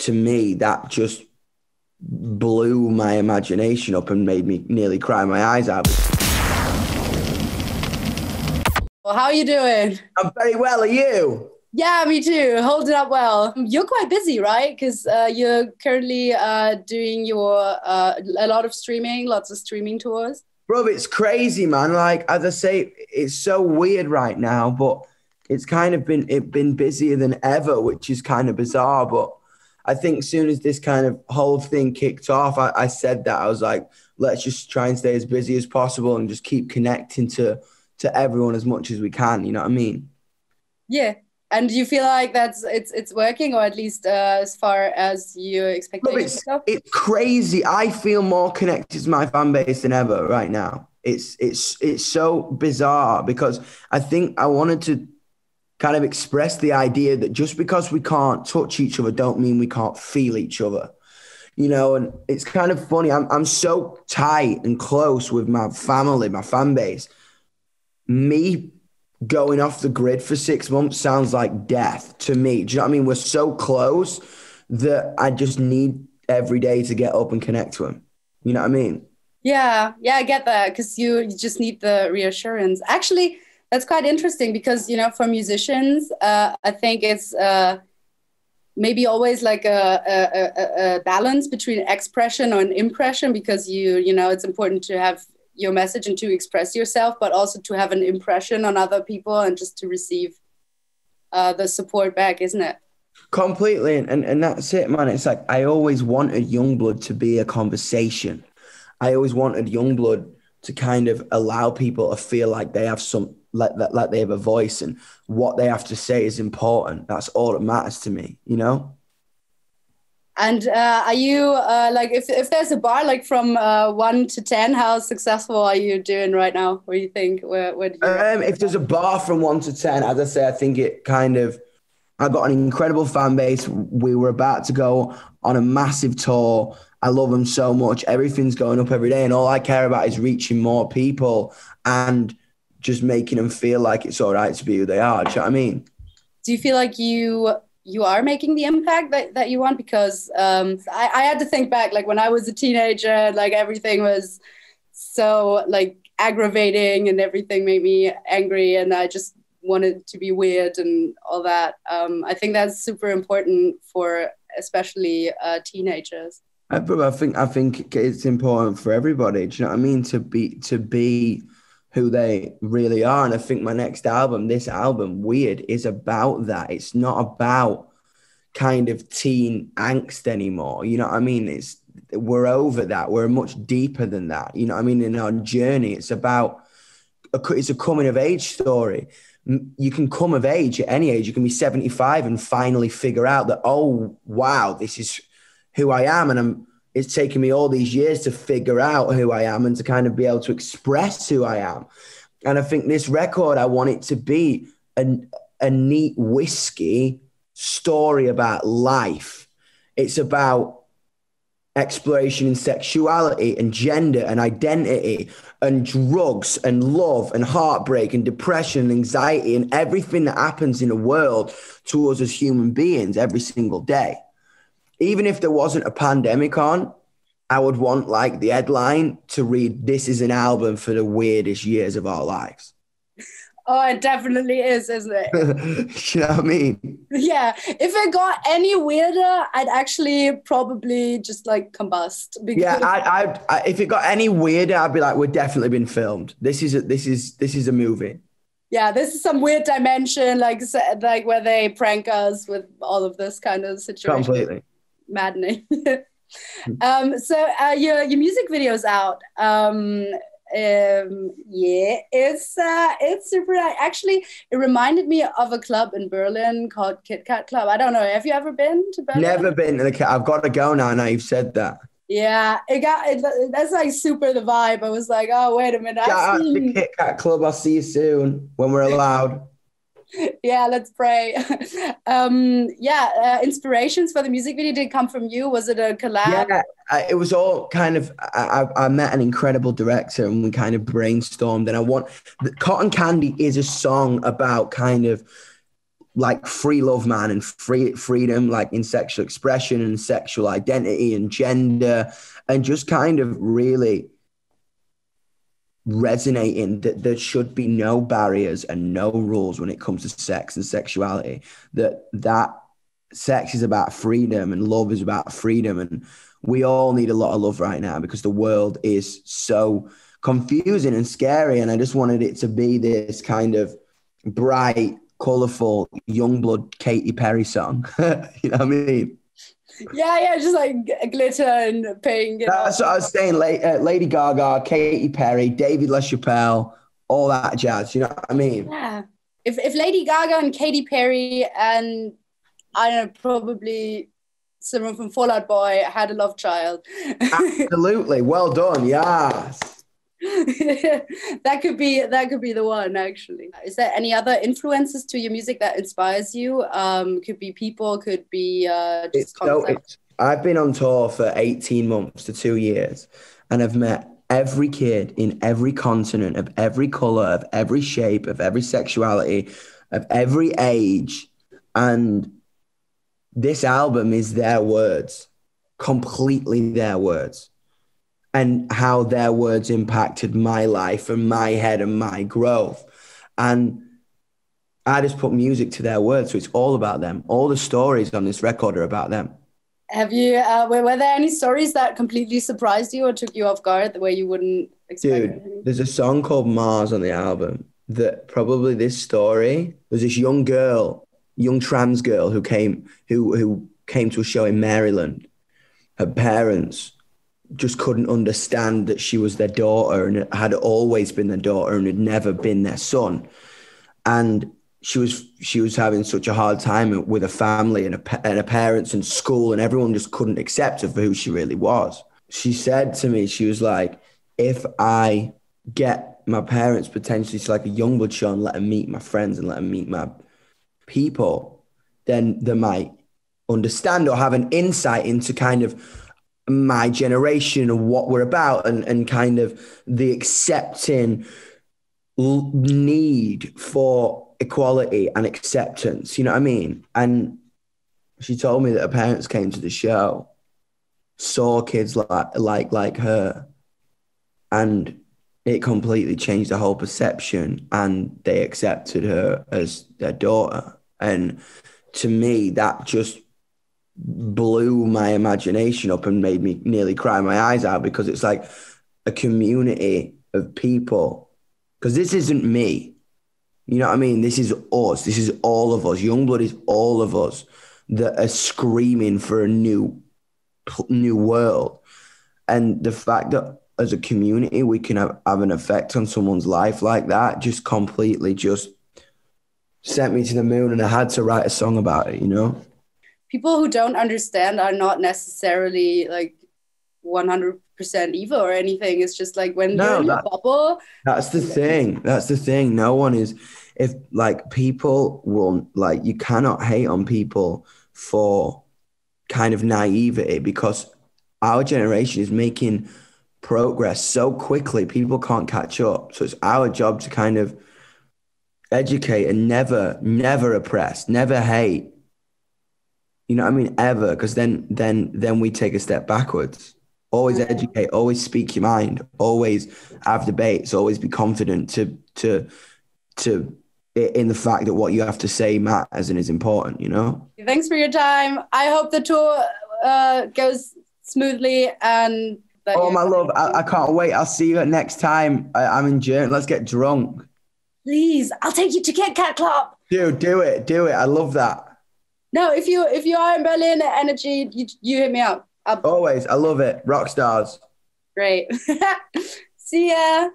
to me, that just blew my imagination up and made me nearly cry my eyes out. Well, how are you doing? I'm very well. Are you? Yeah, me too. Holding up well. You're quite busy, right? Because you're currently doing a lot of streaming, lots of streaming tours. Bro, it's crazy, man. Like, as I say, it's so weird right now, but it's kind of been busier than ever, which is kind of bizarre. But I think as soon as this kind of whole thing kicked off, I said that. I was like, let's just try and stay as busy as possible and just keep connecting to everyone as much as we can. You know what I mean? Yeah. And do you feel like it's working, or at least as far as your expectations go? It's crazy. I feel more connected to my fan base than ever right now. It's so bizarre because I think I wanted to kind of express the idea that just because we can't touch each other don't mean we can't feel each other. You know, and it's kind of funny. I'm so tight and close with my family, my fan base. Me going off the grid for 6 months sounds like death to me. Do you know what I mean? We're so close that I just need every day to get up and connect to him. You know what I mean? Yeah, I get that, because you just need the reassurance. Actually, that's quite interesting because, you know, for musicians, I think it's maybe always like a balance between expression and impression, because you know, it's important to have your message and to express yourself, but also to have an impression on other people and just to receive the support back, isn't it? Completely. And that's it, man. It's like, I always wanted Yungblud to be a conversation. I always wanted Yungblud to kind of allow people to feel like they have like they have a voice, and what they have to say is important. That's all that matters to me, you know? And are you like, if there's a bar, like from 1 to 10, how successful are you doing right now? What do you think? Where do you if there's a bar from 1 to 10, as I say, I think it kind of, I got an incredible fan base. We were about to go on a massive tour. I love them so much. Everything's going up every day, and all I care about is reaching more people and just making them feel like it's all right to be who they are. Do you know what I mean? Do you feel like you are making the impact that you want? Because I had to think back, like when I was a teenager, like everything was so like aggravating and everything made me angry, and I just wanted to be weird and all that. I think that's super important for especially teenagers. I think it's important for everybody. Do you know what I mean? To be who they really are. And I think my next album, this album, Weird, is about that. It's not about kind of teen angst anymore. You know what I mean? We're over that. We're much deeper than that. You know what I mean? In our journey, it's a coming of age story. You can come of age at any age. You can be 75 and finally figure out that, oh, wow, this is who I am. And it's taken me all these years to figure out who I am and to kind of be able to express who I am. And I think this record, I want it to be a neat whiskey story about life. It's about exploration in sexuality and gender and identity and drugs and love and heartbreak and depression and anxiety and everything that happens in the world to us as human beings every single day. Even if there wasn't a pandemic on, I would want like the headline to read, "This is an album for the weirdest years of our lives." Oh, it definitely is, isn't it? You know what I mean? Yeah. If it got any weirder, I'd actually probably just like combust. Because yeah, I if it got any weirder, I'd be like, "We're definitely been filmed. This is a movie." Yeah, this is some weird dimension, like where they prank us with all of this kind of situation. Completely maddening. So your music video's out. Yeah, it's super nice. Actually, it reminded me of a club in Berlin called Kit Kat Club. I don't know. Have you ever been to Berlin? Never been to the Kit. I've got to go now. Now you've said that. Yeah, that's like super the vibe. I was like, oh, wait a minute. Shout out to the Kit Kat Club. I'll see you soon when we're allowed. Yeah, let's pray. Inspirations for the music video did come from you. Was it a collab? Yeah, it was all kind of, I met an incredible director and we kind of brainstormed, and Cotton Candy is a song about kind of like free love, man, and freedom, like in sexual expression and sexual identity and gender, and just kind of really resonating that there should be no barriers and no rules when it comes to sex and sexuality, that sex is about freedom and love is about freedom. And we all need a lot of love right now because the world is so confusing and scary. And I just wanted it to be this kind of bright, colorful Yungblud Katy Perry song. You know what I mean? Yeah, just like glitter and pink. That's what I was saying. Lady Gaga, Katy Perry, David LaChapelle, all that jazz. You know what I mean? Yeah. If Lady Gaga and Katy Perry and I don't know, probably someone from Fall Out Boy had a love child. Absolutely. Well done. Yes. That could be the one, actually. Is there any other influences to your music that inspires you? Could be people, could be just concepts. I've been on tour for 18 months to 2 years, and I've met every kid in every continent, of every color, of every shape, of every sexuality, of every age. And this album is their words, completely their words. And how their words impacted my life and my head and my growth. And I just put music to their words. So it's all about them. All the stories on this record are about them. Have you, were there any stories that completely surprised you or took you off guard the way you wouldn't expect? Dude, there's a song called Mars on the album that probably this story was this young girl, young trans girl who came to a show in Maryland. Her parents just couldn't understand that she was their daughter and had always been their daughter and had never been their son. And she was having such a hard time with her family and her parents and school, and everyone just couldn't accept her for who she really was. She said to me, she was like, if I get my parents potentially to like a Yungblud show and let them meet my friends and let them meet my people, then they might understand or have an insight into kind of my generation and what we're about and kind of the accepting need for equality and acceptance. You know what I mean? And she told me that her parents came to the show, saw kids like her, and it completely changed the whole perception, and they accepted her as their daughter. And to me, that just blew my imagination up and made me nearly cry my eyes out, because it's like a community of people. Because this isn't me. You know what I mean? This is us. This is all of us. Yungblud is all of us that are screaming for a new world. And the fact that as a community we can have an effect on someone's life like that just completely just sent me to the moon, and I had to write a song about it, you know? People who don't understand are not necessarily like 100% evil or anything. It's just like when you're in a bubble. That's the thing. That's the thing. No one is, if like people will, like, you cannot hate on people for kind of naivety, because our generation is making progress so quickly, people can't catch up. So it's our job to kind of educate and never oppress, never hate. You know what I mean? Ever, because then we take a step backwards. Always educate, always speak your mind, always have debates, always be confident to in the fact that what you have to say matters and is important, you know? Thanks for your time. I hope the tour goes smoothly and oh my love, I can't wait. I'll see you next time. I'm in Germany. Let's get drunk. Please, I'll take you to Kit Kat Club. Dude, do it. I love that. No, if you are in Berlin at Energy, you hit me up. Always. I love it. Rock stars. Great. See ya.